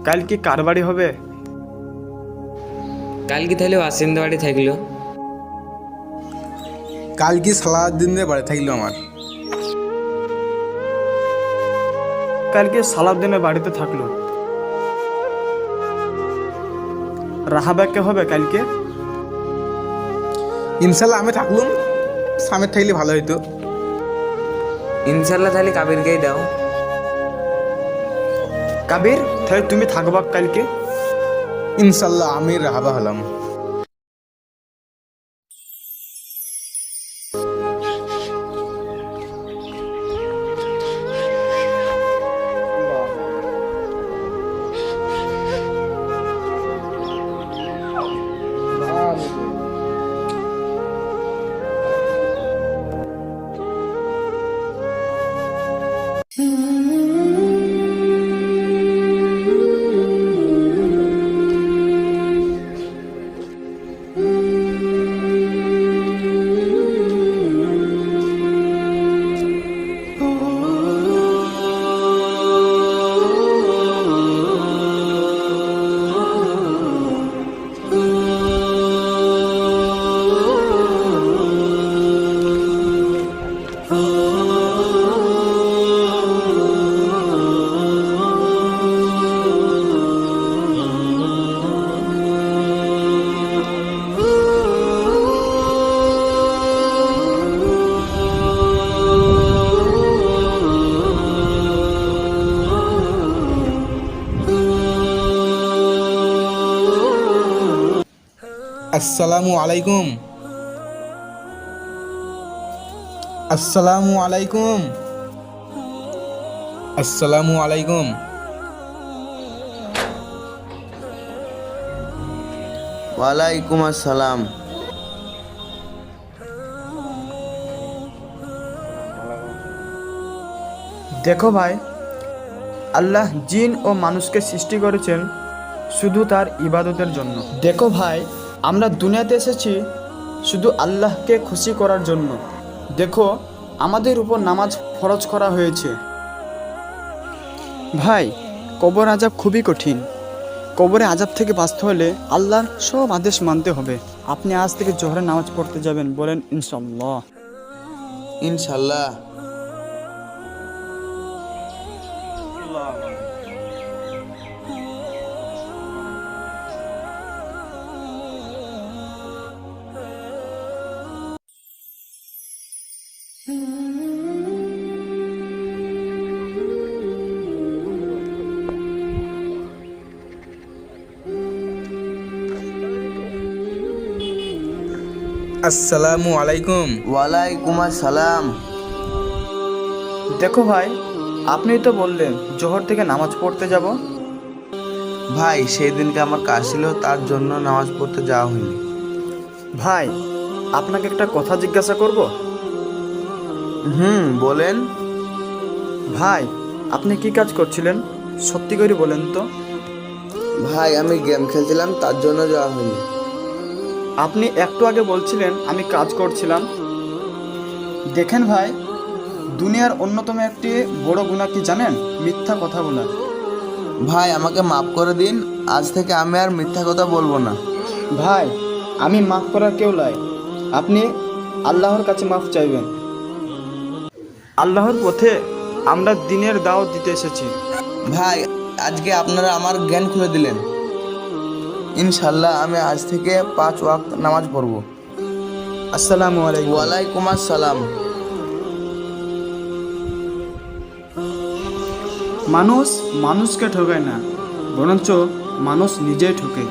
কাল কি কার বাড়ি হবে? কালকে তাহলে ওয়াসিন্দ বাড়ি থাকলো। কাল কি সালাউদ্দিনের বাড়ি থাকলো আমার। কালকে সালাউদ্দিনের বাড়িতে থাকলো। রাহাবাকে হবে কালকে? ইনশাল্লাহ আমি থাকলুম, সামের থাকলে ভালো হইতো। ইনশাল্লাহ তাহলে কাবিরকেই দাও। কাবির, তাহলে তুমি থাকবা কালকে? ইনশাল্লাহ আমি রাহাবা হলাম। আসসালামু আলাইকুম। আসসালামু আলাইকুম। আসসালামু আলাইকুম। ওয়ালাইকুম আসসালাম। দেখো ভাই, আল্লাহ জিন ও মানুষকে সৃষ্টি করেছেন শুধু তার ইবাদতের জন্য। দেখো ভাই, আমরা দুনিয়াতে এসেছি শুধু আল্লাহকে খুশি করার জন্য। দেখো, আমাদের উপর নামাজ ফরজ করা হয়েছে। ভাই, কবর আযাব খুবই কঠিন। কবরে আযাব থেকে বাঁচতে হলে আল্লাহর সব আদেশ মানতে হবে। আপনি আজ থেকে জোহরের নামাজ পড়তে যাবেন, বলেন ইনশাআল্লাহ। ইনশাল্লাহ। আসসালামু আলাইকুম। ওয়ালাইকুম আসসালাম। দেখো ভাই, আপনি তো বললেন জোহর থেকে নামাজ পড়তে যাব। ভাই, সেই দিনকে আমার কাজ ছিল, তার জন্য নামাজ পড়তে যাওয়া হয়নি। ভাই, আপনাকে একটা কথা জিজ্ঞাসা করব? বলেন। ভাই, আপনি কি কাজ করছিলেন? সত্যি করে বলেন তো। ভাই, আমি গেম খেলছিলাম, তার জন্য যাওয়া হয়নি। আপনি একটু আগে বলছিলেন আমি কাজ করছিলাম। দেখেন ভাই, দুনিয়ার অন্যতম একটি বড় গুনাহ কি জানেন? মিথ্যা কথা বলা। ভাই, আমাকে মাফ করে দিন, আজ থেকে আমি আর মিথ্যা কথা বলবো না। ভাই, আমি মাফ করার কেউ লাই। আপনি আল্লাহর কাছে মাফ চাইবেন। আল্লাহর পথে আমরা দিনের দাওয়াত দিতে এসেছি। ভাই, আজকে আপনারা আমার জ্ঞান খুলে দিলেন। ইনশাল্লাহ আমি আজ থেকে 5 ওয়াক্ত নামাজ পড়ব। আসসালামু আলাইকুম। ওয়ালাইকুম আসসালাম। মানুষ মানুষকে ঠকায় না, বরঞ্চ মানুষ নিজেই ঠকে।